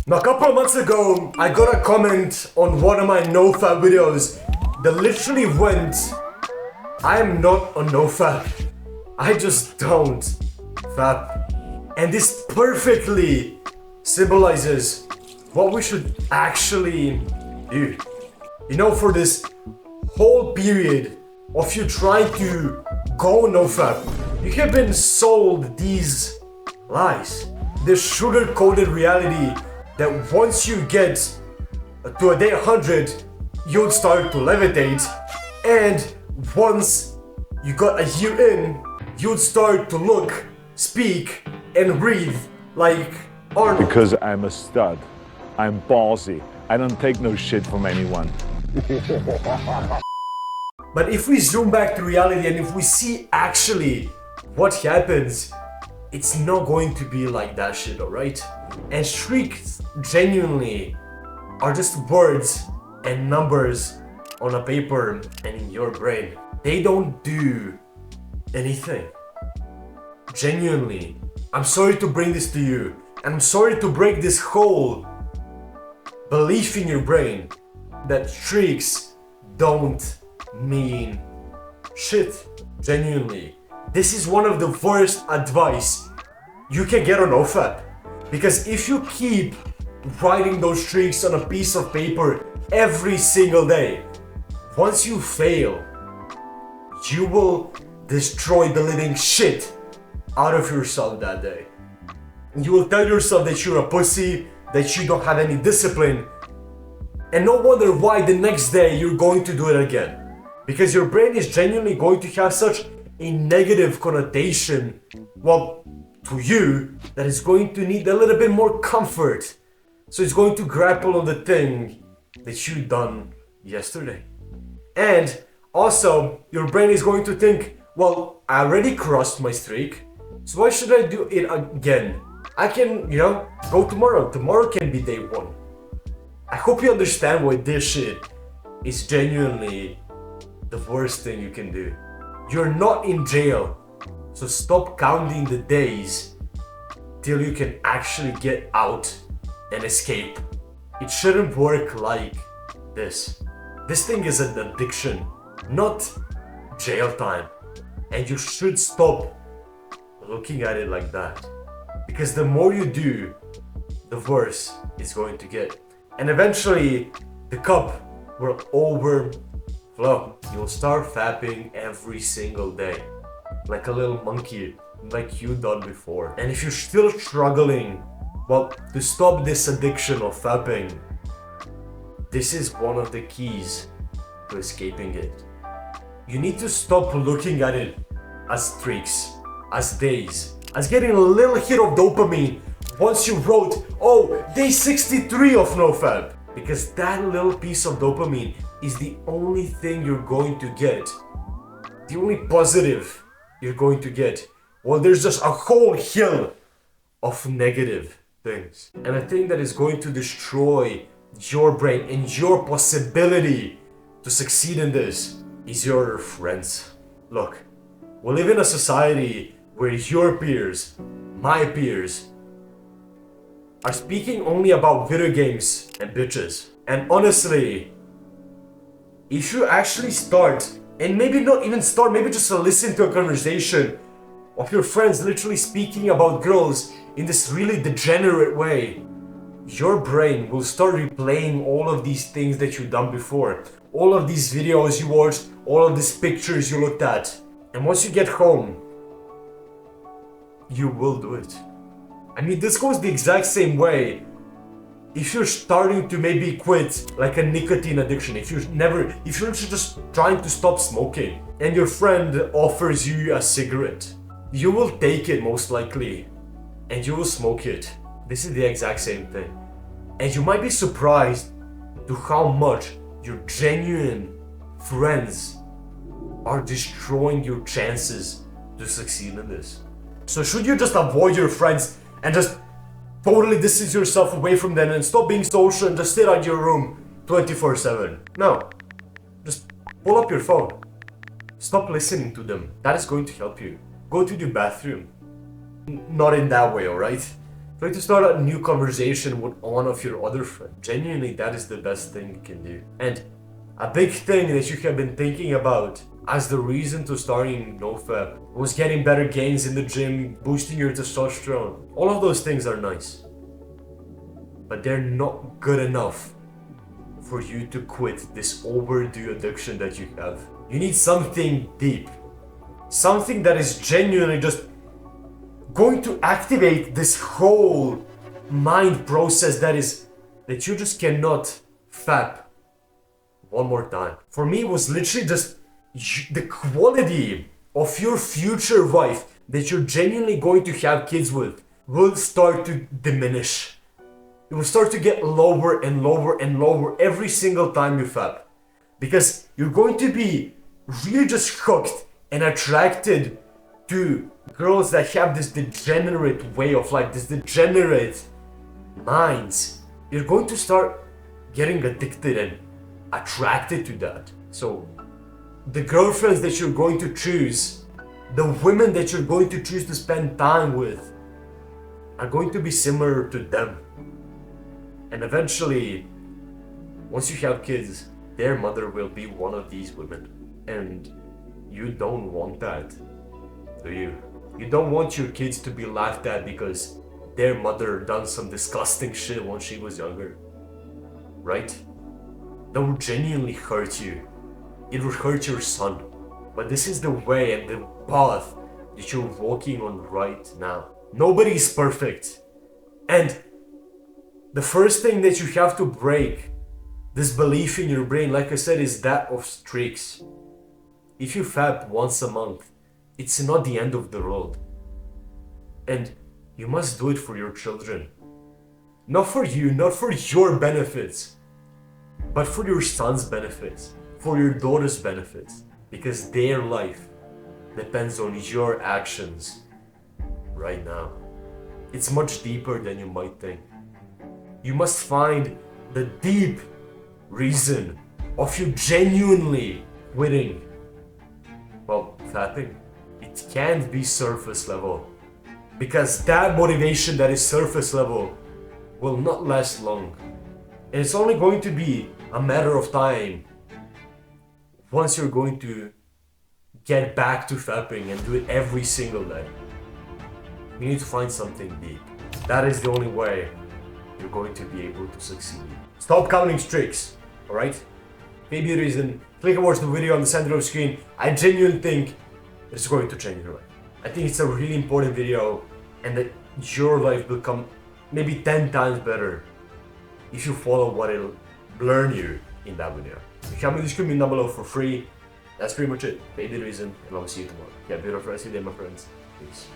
Now, a couple of months ago, I got a comment on one of my Nofap videos that literally went, I am not a Nofap. I just don't fap. And this perfectly symbolizes what we should actually do. You know, for this whole period of you trying to go Nofap, you have been sold these lies. This sugar-coated reality that once you get to a day 100, you'll start to levitate, and once you got a year in, you'd start to look, speak, and breathe like Arnold. Because I'm a stud. I'm ballsy. I don't take no shit from anyone. But if we zoom back to reality and if we see actually what happens, it's not going to be like that shit, alright? And streaks genuinely are just words and numbers on a paper and in your brain. They don't do anything. Genuinely. I'm sorry to bring this to you. And I'm sorry to break this whole belief in your brain that streaks don't mean shit. Genuinely. This is one of the worst advice you can get on Nofap. Because if you keep writing those streaks on a piece of paper every single day, once you fail, you will destroy the living shit out of yourself that day. You will tell yourself that you're a pussy, that you don't have any discipline, and no wonder why the next day you're going to do it again. Because your brain is genuinely going to have such a negative connotation, well, to you, that it's going to need a little bit more comfort. So it's going to grapple on the thing that you done yesterday. And also, your brain is going to think, well, I already crossed my streak, so why should I do it again? I can, go tomorrow. Tomorrow can be day one. I hope you understand why this shit is genuinely the worst thing you can do. You're not in jail, so stop counting the days till you can actually get out and escape. It shouldn't work like this. This thing is an addiction, not jail time. And you should stop looking at it like that. Because the more you do, the worse it's going to get. And eventually, the cup will overflow. You'll start fapping every single day. Like a little monkey, like you done before. And if you're still struggling, well, to stop this addiction of fapping, this is one of the keys to escaping it. You need to stop looking at it as streaks, as days, as getting a little hit of dopamine once you wrote, oh, day 63 of Nofap. Because that little piece of dopamine is the only thing you're going to get. The only positive you're going to get. Well, there's just a whole hill of negative things. And I think that is going to destroy your brain and your possibility to succeed in this is your friends. Look, we live in a society where your peers, my peers, are speaking only about video games and bitches. And honestly, if you actually start, and maybe not even start, maybe just listen to a conversation of your friends literally speaking about girls in this really degenerate way, your brain will start replaying all of these things that you've done before, all of these videos you watched, all of these pictures you looked at. And once you get home, you will do it. I mean, this goes the exact same way if you're starting to maybe quit like a nicotine addiction, if you're just trying to stop smoking and your friend offers you a cigarette, you will take it most likely and you will smoke it. This is the exact same thing. And you might be surprised to how much your genuine friends are destroying your chances to succeed in this. So should you just avoid your friends and just totally distance yourself away from them and stop being social and just sit at your room 24/7? No. Just pull up your phone. Stop listening to them. That is going to help you. Go to the bathroom. Not in that way, alright? Try to start a new conversation with one of your other friends. Genuinely, that is the best thing you can do. And a big thing that you have been thinking about as the reason to starting Nofap was getting better gains in the gym, boosting your testosterone. All of those things are nice, but they're not good enough for you to quit this overdue addiction that you have. You need something deep, something that is genuinely just going to activate this whole mind process that you just cannot fap. One more time. For me, it was literally just the quality of your future wife that you're genuinely going to have kids with will start to diminish. It will start to get lower and lower and lower every single time you fap. Because you're going to be really just hooked and attracted to girls that have this degenerate way of life, this degenerate minds. You're going to start getting addicted and attracted to that. So the girlfriends that you're going to choose, the women that you're going to choose to spend time with are going to be similar to them. And eventually, once you have kids, their mother will be one of these women. And you don't want that, do you? You don't want your kids to be laughed at because their mother done some disgusting shit when she was younger, right? That would genuinely hurt you. It would hurt your son. But this is the way and the path that you're walking on right now. Nobody is perfect. And the first thing that you have to break, this belief in your brain, like I said, is that of streaks. If you fap once a month, it's not the end of the road. And you must do it for your children. Not for you, not for your benefits, but for your son's benefits, for your daughter's benefits, because their life depends on your actions right now. It's much deeper than you might think. You must find the deep reason of you genuinely quitting. Well, fapping. It can't be surface level, because that motivation that is surface level will not last long. And it's only going to be a matter of time once you're going to get back to fapping and do it every single day. You need to find something deep. That is the only way you're going to be able to succeed. Stop counting streaks, alright? Maybe reason, click and watch the video on the center of the screen. I genuinely think it's going to change your life. I think it's a really important video and that your life will become maybe 10 times better if you follow what it'll learn you in that video. You can leave the screen down below for free. That's pretty much it. Maybe the reason, and I'll see you tomorrow. Have a beautiful rest of your day, my friends. Peace.